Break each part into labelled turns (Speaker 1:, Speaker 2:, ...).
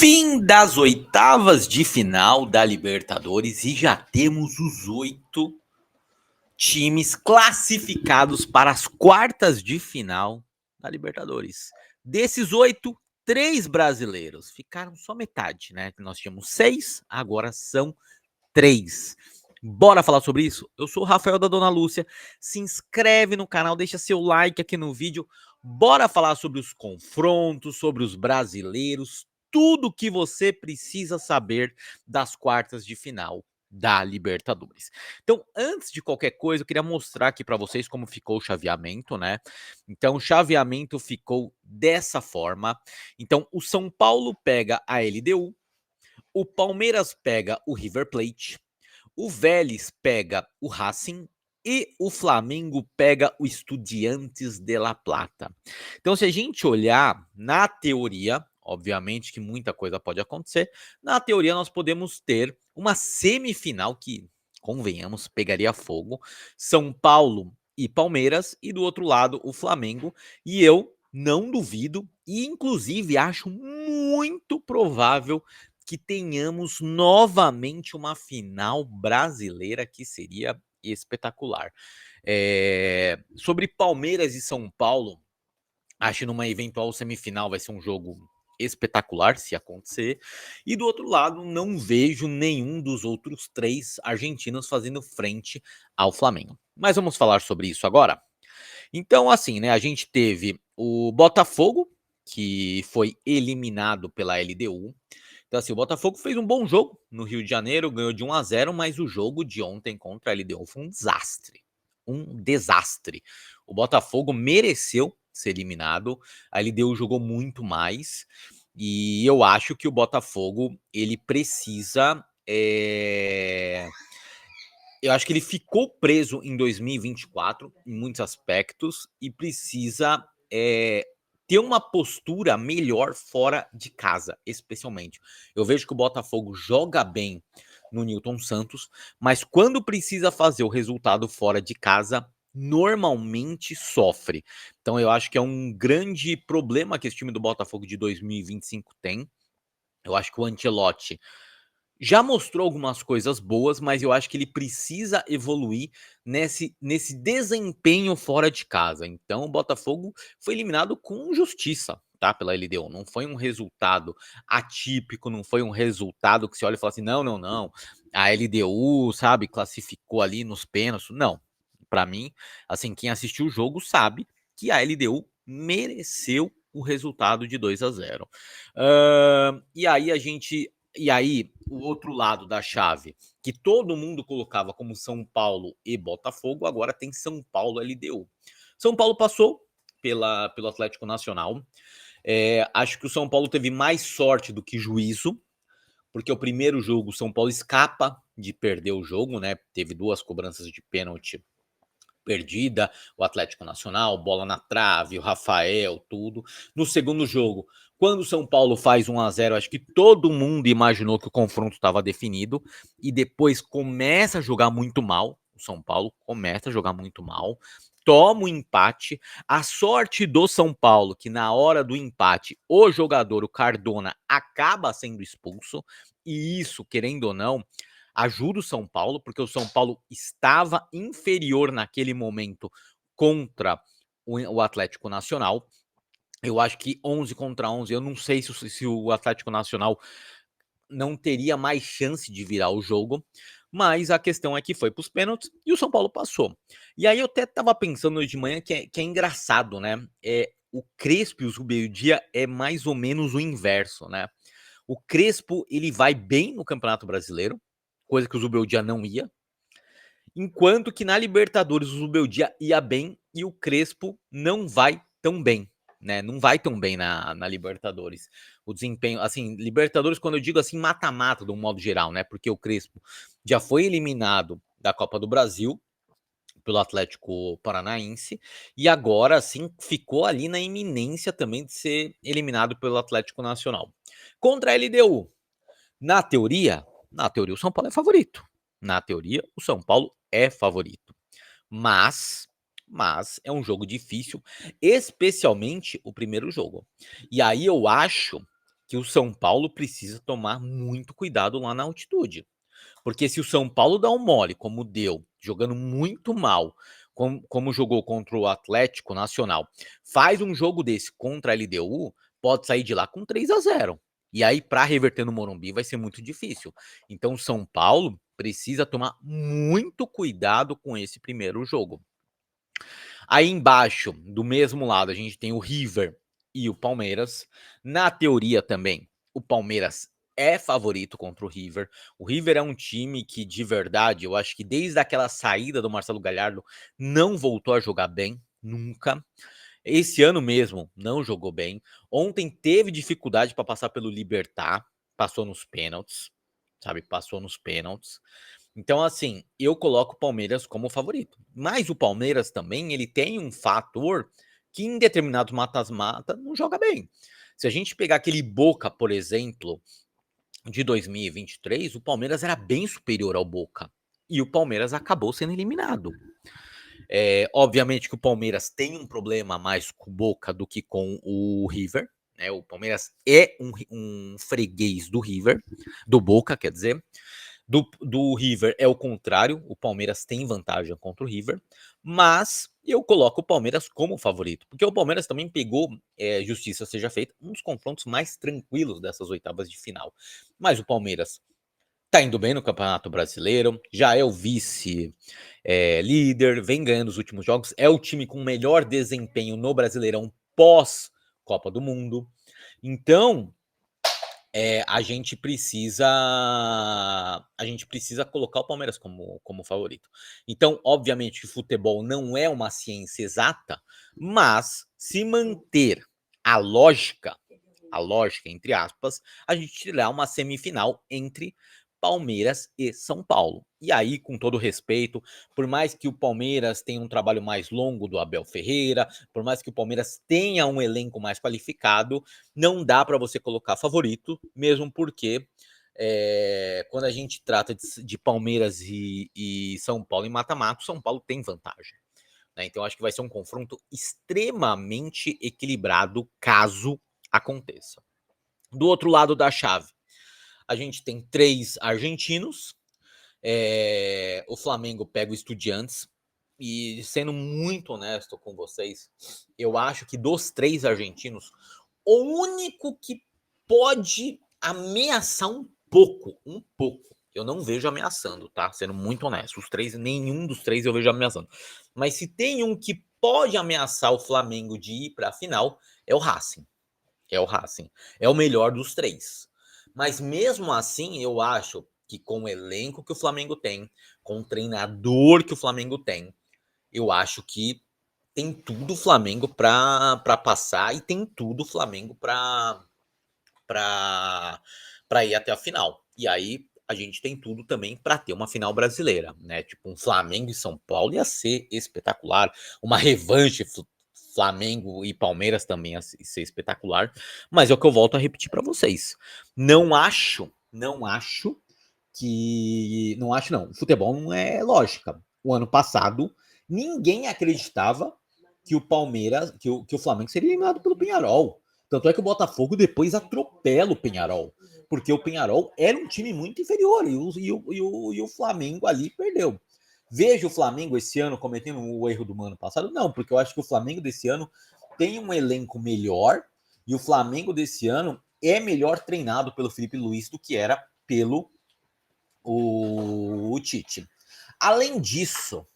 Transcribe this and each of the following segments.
Speaker 1: Fim das oitavas de final da Libertadores e já temos os 8 times classificados para as quartas de final da Libertadores. Desses 8, 3 brasileiros. Ficaram só metade, né? Nós tínhamos 6, agora são 3. Bora falar sobre isso? Eu sou o Rafael da Dona Lúcia. Se inscreve no canal, deixa seu like aqui no vídeo. Bora falar sobre os confrontos, sobre os brasileiros, tudo que você precisa saber das quartas de final da Libertadores. Então, antes de qualquer coisa, eu queria mostrar aqui para vocês como ficou o chaveamento, né? Então, o chaveamento ficou dessa forma. Então, o São Paulo pega a LDU, o Palmeiras pega o River Plate, o Vélez pega o Racing e o Flamengo pega o Estudiantes de La Plata. Então, se a gente olhar na teoria, obviamente que muita coisa pode acontecer, na teoria nós podemos ter uma semifinal que, convenhamos, pegaria fogo, São Paulo e Palmeiras, e do outro lado o Flamengo, e eu não duvido, e inclusive acho muito provável que tenhamos novamente uma final brasileira que seria espetacular. Sobre Palmeiras e São Paulo, acho que numa eventual semifinal vai ser um jogo espetacular se acontecer. E do outro lado, não vejo nenhum dos outros 3 argentinos fazendo frente ao Flamengo. Mas vamos falar sobre isso agora? Então, assim, né, a gente teve o Botafogo, que foi eliminado pela LDU. Então, assim, o Botafogo fez um bom jogo no Rio de Janeiro, ganhou de 1-0, mas o jogo de ontem contra a LDU foi um desastre. Um desastre. O Botafogo mereceu ser eliminado, a LDU jogou muito mais, e eu acho que o Botafogo, ele precisa... Eu acho que ele ficou preso em 2024, em muitos aspectos, e precisa ter uma postura melhor fora de casa, especialmente. Eu vejo que o Botafogo joga bem no Newton Santos, mas quando precisa fazer o resultado fora de casa, normalmente sofre. Então eu acho que é um grande problema que esse time do Botafogo de 2025 tem. Eu acho que o Ancelotti já mostrou algumas coisas boas, mas eu acho que ele precisa evoluir nesse desempenho fora de casa. Então, o Botafogo foi eliminado com justiça, tá? Pela LDU. Não foi um resultado atípico, não foi um resultado que você olha e fala assim: não, não, não. A LDU, sabe, classificou ali nos pênaltis. Não. Para mim, assim, quem assistiu o jogo sabe que a LDU mereceu o resultado de 2-0. E aí, o outro lado da chave, que todo mundo colocava como São Paulo e Botafogo, agora tem São Paulo LDU. São Paulo passou pelo Atlético Nacional. Acho que o São Paulo teve mais sorte do que juízo, porque o primeiro jogo o São Paulo escapa de perder o jogo, né? Teve 2 cobranças de pênalti perdida, o Atlético Nacional, bola na trave, o Rafael, tudo. No segundo jogo, quando o São Paulo faz 1-0, acho que todo mundo imaginou que o confronto estava definido, e depois começa a jogar muito mal, o São Paulo começa a jogar muito mal, toma o empate. A sorte do São Paulo, que na hora do empate, o jogador, o Cardona, acaba sendo expulso, e isso, querendo ou não, ajuda o São Paulo, porque o São Paulo estava inferior naquele momento contra o Atlético Nacional. Eu acho que 11 contra 11, eu não sei se o Atlético Nacional não teria mais chance de virar o jogo, mas a questão é que foi para os pênaltis e o São Paulo passou. E aí eu até estava pensando hoje de manhã que é engraçado, né? O Crespo e o Zubeldia é mais ou menos o inverso, né? O Crespo, ele vai bem no Campeonato Brasileiro, coisa que o Zubeldia não ia, enquanto que na Libertadores o Zubeldia ia bem e o Crespo não vai tão bem, né? Não vai tão bem na Libertadores. O desempenho, assim, Libertadores, quando eu digo assim, mata-mata, de um modo geral, né? Porque o Crespo já foi eliminado da Copa do Brasil pelo Atlético Paranaense e agora, assim, ficou ali na iminência também de ser eliminado pelo Atlético Nacional. Contra a LDU, na teoria o São Paulo é favorito. Na teoria, o São Paulo é favorito. Mas é um jogo difícil, especialmente o primeiro jogo. E aí eu acho que o São Paulo precisa tomar muito cuidado lá na altitude. Porque se o São Paulo dá um mole, como deu, jogando muito mal, como jogou contra o Atlético Nacional, faz um jogo desse contra a LDU, pode sair de lá com 3-0. E aí, para reverter no Morumbi, vai ser muito difícil. Então, o São Paulo precisa tomar muito cuidado com esse primeiro jogo. Aí embaixo, do mesmo lado, a gente tem o River e o Palmeiras. Na teoria também, o Palmeiras é favorito contra o River. O River é um time que, de verdade, eu acho que desde aquela saída do Marcelo Galhardo, não voltou a jogar bem, nunca. Esse ano mesmo, não jogou bem. Ontem teve dificuldade para passar pelo Libertad, passou nos pênaltis, sabe? Passou nos pênaltis. Então, assim, eu coloco o Palmeiras como favorito. Mas o Palmeiras também, ele tem um fator que em determinados matas-mata não joga bem. Se a gente pegar aquele Boca, por exemplo, de 2023, o Palmeiras era bem superior ao Boca. E o Palmeiras acabou sendo eliminado. Obviamente que o Palmeiras tem um problema mais com o Boca do que com o River. Né? O Palmeiras é um freguês do River, do Boca, quer dizer. Do River é o contrário, o Palmeiras tem vantagem contra o River, mas eu coloco o Palmeiras como favorito, porque o Palmeiras também pegou, justiça seja feita, um dos confrontos mais tranquilos dessas oitavas de final. Mas o Palmeiras tá indo bem no Campeonato Brasileiro, já é o vice líder, vem ganhando os últimos jogos, é o time com melhor desempenho no Brasileirão pós Copa do Mundo. Então, a gente precisa colocar o Palmeiras como favorito. Então, obviamente que futebol não é uma ciência exata, mas se manter a lógica entre aspas, a gente terá uma semifinal entre Palmeiras e São Paulo. E aí, com todo respeito, por mais que o Palmeiras tenha um trabalho mais longo do Abel Ferreira, por mais que o Palmeiras tenha um elenco mais qualificado, não dá para você colocar favorito, mesmo porque quando a gente trata de Palmeiras e São Paulo em mata-mata, São Paulo tem vantagem. Né? Então, acho que vai ser um confronto extremamente equilibrado caso aconteça. Do outro lado da chave, a gente tem 3 argentinos. O Flamengo pega o Estudiantes. E sendo muito honesto com vocês, eu acho que dos 3 argentinos, o único que pode ameaçar um pouco, eu não vejo ameaçando, tá? Sendo muito honesto, os 3, nenhum dos 3 eu vejo ameaçando. Mas se tem um que pode ameaçar o Flamengo de ir para a final, é o Racing. É o melhor dos 3. Mas mesmo assim, eu acho que com o elenco que o Flamengo tem, com o treinador que o Flamengo tem, eu acho que tem tudo o Flamengo para passar e tem tudo o Flamengo para ir até a final. E aí a gente tem tudo também para ter uma final brasileira, né? Tipo um Flamengo e São Paulo ia ser espetacular, uma revanche Flamengo e Palmeiras também ia ser espetacular, mas é o que eu volto a repetir para vocês. Não acho que não acho não. O futebol não é lógica. O ano passado ninguém acreditava que o Palmeiras, que o Flamengo seria eliminado pelo Penharol. Tanto é que o Botafogo depois atropela o Penharol, porque o Penharol era um time muito inferior e o Flamengo ali perdeu. Vejo o Flamengo esse ano cometendo o erro do ano passado? Não, porque eu acho que o Flamengo desse ano tem um elenco melhor e o Flamengo desse ano é melhor treinado pelo Felipe Luiz do que era pelo o Tite. Além disso,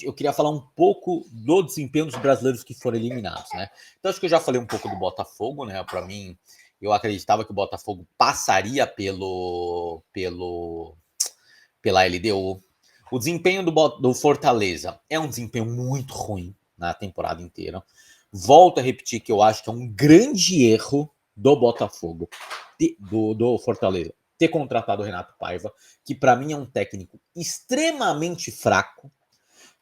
Speaker 1: eu queria falar um pouco do desempenho dos brasileiros que foram eliminados, né? Então acho que eu já falei um pouco do Botafogo, né? Para mim, eu acreditava que o Botafogo passaria pela LDU. O desempenho do Fortaleza é um desempenho muito ruim na temporada inteira. Volto a repetir que eu acho que é um grande erro do Botafogo, do Fortaleza, ter contratado o Renato Paiva, que para mim é um técnico extremamente fraco,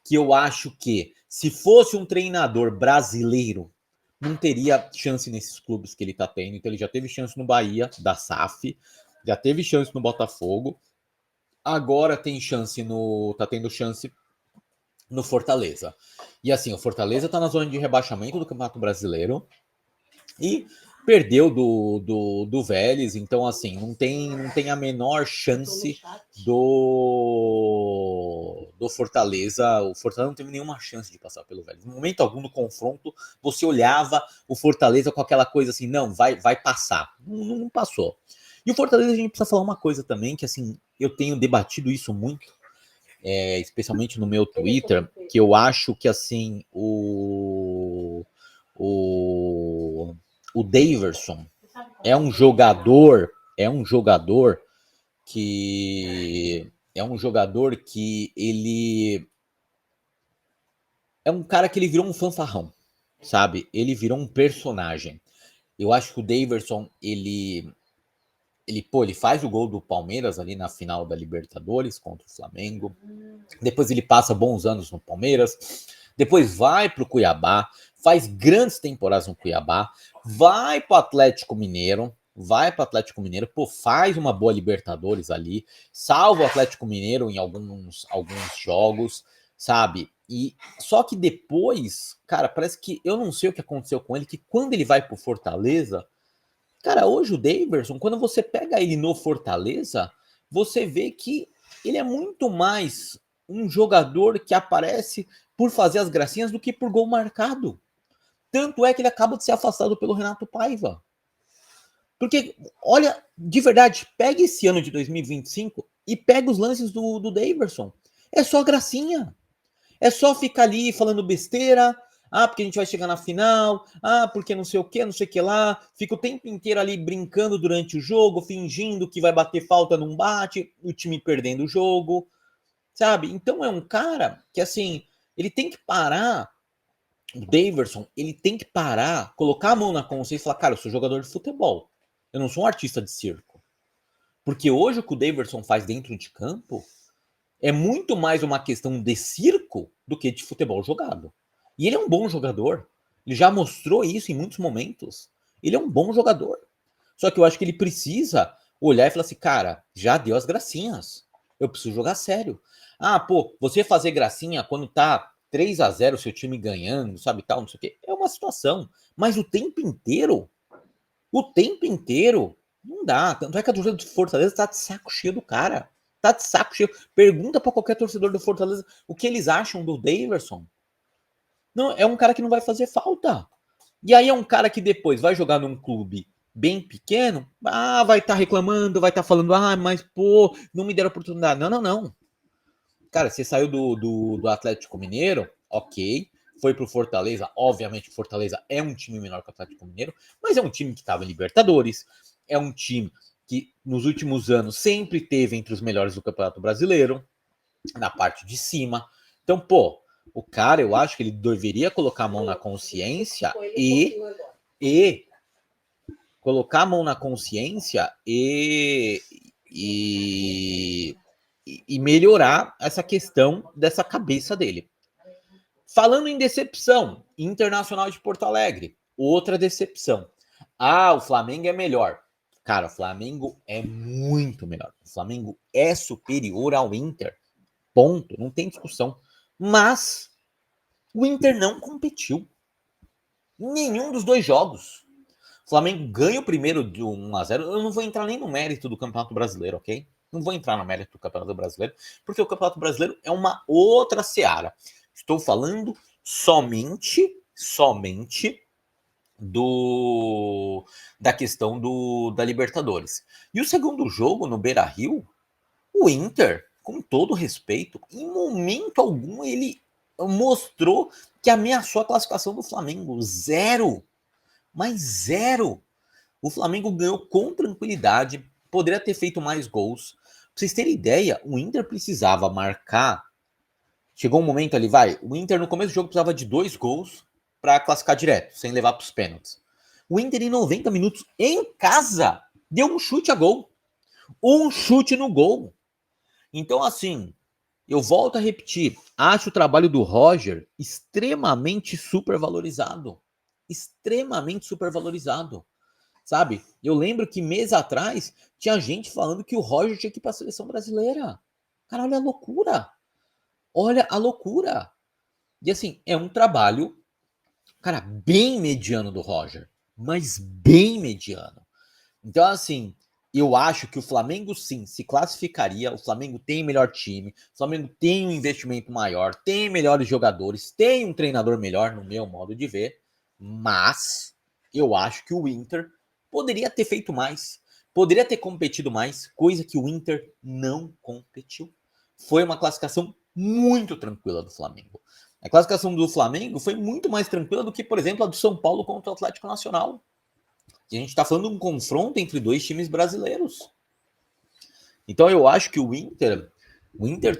Speaker 1: que eu acho que se fosse um treinador brasileiro, não teria chance nesses clubes que ele está tendo. Então ele já teve chance no Bahia, da SAF, já teve chance no Botafogo, agora tem chance tá tendo chance no Fortaleza. E assim, o Fortaleza tá na zona de rebaixamento do Campeonato Brasileiro e Perdeu do Vélez, então assim, não tem a menor chance do Fortaleza. O Fortaleza não teve nenhuma chance de passar pelo Vélez. No momento algum do confronto, você olhava o Fortaleza com aquela coisa assim, não, vai passar. Não passou. E o Fortaleza, a gente precisa falar uma coisa também, que assim, eu tenho debatido isso muito, especialmente no meu Twitter, que eu acho que assim, o, o Daverson é um jogador que ele é um cara que ele virou um fanfarrão, sabe? Ele virou um personagem. Eu acho que o Daverson, ele faz o gol do Palmeiras ali na final da Libertadores contra o Flamengo. Depois ele passa bons anos no Palmeiras. Depois vai para o Cuiabá, faz grandes temporadas no Cuiabá, vai para o Atlético Mineiro, pô, faz uma boa Libertadores ali, salva o Atlético Mineiro em alguns jogos, sabe? E só que depois, cara, parece que eu não sei o que aconteceu com ele, que quando ele vai pro Fortaleza, cara, hoje o Daverson, quando você pega ele no Fortaleza, você vê que ele é muito mais um jogador que aparece por fazer as gracinhas do que por gol marcado. Tanto é que ele acaba de ser afastado pelo Renato Paiva. Porque, olha, de verdade, pega esse ano de 2025 e pega os lances do Daverson. É só gracinha. É só ficar ali falando besteira. Ah, porque a gente vai chegar na final. Ah, porque não sei o que, não sei o que lá. Fica o tempo inteiro ali brincando durante o jogo, fingindo que vai bater falta, não bate, o time perdendo o jogo, sabe? Então é um cara que, assim, ele tem que parar. O Daverson, ele tem que parar, colocar a mão na consciência e falar: cara, eu sou jogador de futebol. Eu não sou um artista de circo. Porque hoje o que o Daverson faz dentro de campo é muito mais uma questão de circo do que de futebol jogado. E ele é um bom jogador. Ele já mostrou isso em muitos momentos. Ele é um bom jogador. Só que eu acho que ele precisa olhar e falar assim, cara, já deu as gracinhas. Eu preciso jogar sério. Ah, pô, você fazer gracinha quando tá 3-0 seu time ganhando, sabe, tal, não sei o quê, é uma situação. Mas o tempo inteiro, não dá. Tanto é que a torcida do Fortaleza tá de saco cheio do cara. Tá de saco cheio. Pergunta pra qualquer torcedor do Fortaleza o que eles acham do Daverson. Não, é um cara que não vai fazer falta. E aí é um cara que depois vai jogar num clube bem pequeno, vai estar reclamando, vai estar falando, mas pô, não me deram oportunidade. Não, não, não. Cara, você saiu do Atlético Mineiro, ok. Foi pro Fortaleza, obviamente o Fortaleza é um time menor que o Atlético Mineiro, mas é um time que estava em Libertadores, é um time que nos últimos anos sempre teve entre os melhores do Campeonato Brasileiro, na parte de cima. Então, pô, o cara, eu acho que ele deveria colocar a mão na consciência e colocar a mão na consciência e melhorar essa questão dessa cabeça dele. Falando em decepção, Internacional de Porto Alegre, outra decepção. Ah, o Flamengo é melhor. Cara, o Flamengo é muito melhor. O Flamengo é superior ao Inter. Ponto, não tem discussão. Mas o Inter não competiu em nenhum dos dois jogos. O Flamengo ganha o primeiro de 1-0. Eu não vou entrar nem no mérito do Campeonato Brasileiro, ok? Não vou entrar no mérito do Campeonato Brasileiro, porque o Campeonato Brasileiro é uma outra seara. Estou falando somente da questão da Libertadores. E o segundo jogo no Beira-Rio, o Inter, com todo respeito, em momento algum ele mostrou que ameaçou a classificação do Flamengo. Zero. Mas zero. O Flamengo ganhou com tranquilidade, poderia ter feito mais gols. Pra vocês terem ideia, o Inter precisava marcar. Chegou um momento ali, o Inter no começo do jogo precisava de 2 gols para classificar direto, sem levar para os pênaltis. O Inter em 90 minutos, em casa, deu um chute a gol. Um chute no gol. Então, assim, eu volto a repetir, acho o trabalho do Roger extremamente supervalorizado. Extremamente supervalorizado. Sabe? Eu lembro que mês atrás tinha gente falando que o Roger tinha que ir para a seleção brasileira. Cara, olha a loucura. Olha a loucura. E assim, é um trabalho, cara, bem mediano do Roger. mas bem mediano. Então, assim, eu acho que o Flamengo, sim, se classificaria. O Flamengo tem o melhor time, o Flamengo tem um investimento maior, tem melhores jogadores, tem um treinador melhor, no meu modo de ver, mas eu acho que o Inter poderia ter feito mais, poderia ter competido mais, coisa que o Inter não competiu. Foi uma classificação muito tranquila do Flamengo. A classificação do Flamengo foi muito mais tranquila do que, por exemplo, a do São Paulo contra o Atlético Nacional. E a gente está falando de um confronto entre dois times brasileiros. Então eu acho que o Inter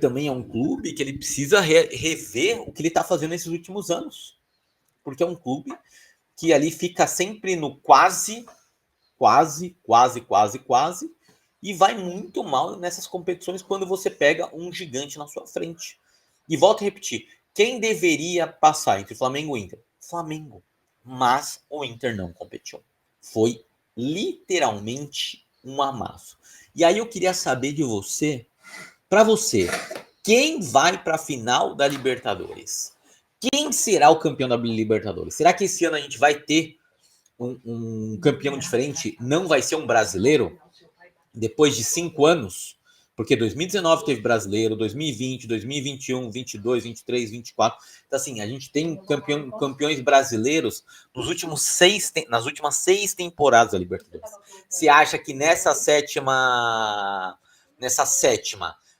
Speaker 1: também é um clube que ele precisa rever o que ele está fazendo nesses últimos anos. Porque é um clube que ali fica sempre no quase, e vai muito mal nessas competições quando você pega um gigante na sua frente. E volto a repetir, quem deveria passar entre Flamengo e Inter? Flamengo. Mas o Inter não competiu. Foi literalmente um amasso. E aí eu queria saber de você, para você, quem vai para a final da Libertadores? Quem será o campeão da Libertadores? Será que esse ano a gente vai ter um campeão diferente? Não vai ser um brasileiro? Depois de 5 anos? Porque 2019 teve brasileiro, 2020, 2021, 22, 23, 24. Então, assim, a gente tem campeões brasileiros nas últimas 6 temporadas da Libertadores. Você acha que nessa sétima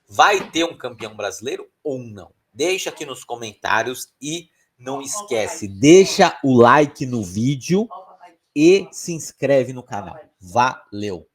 Speaker 1: vai ter um campeão brasileiro ou não? Deixa aqui nos comentários e não esquece, deixa o like no vídeo e se inscreve no canal. Valeu!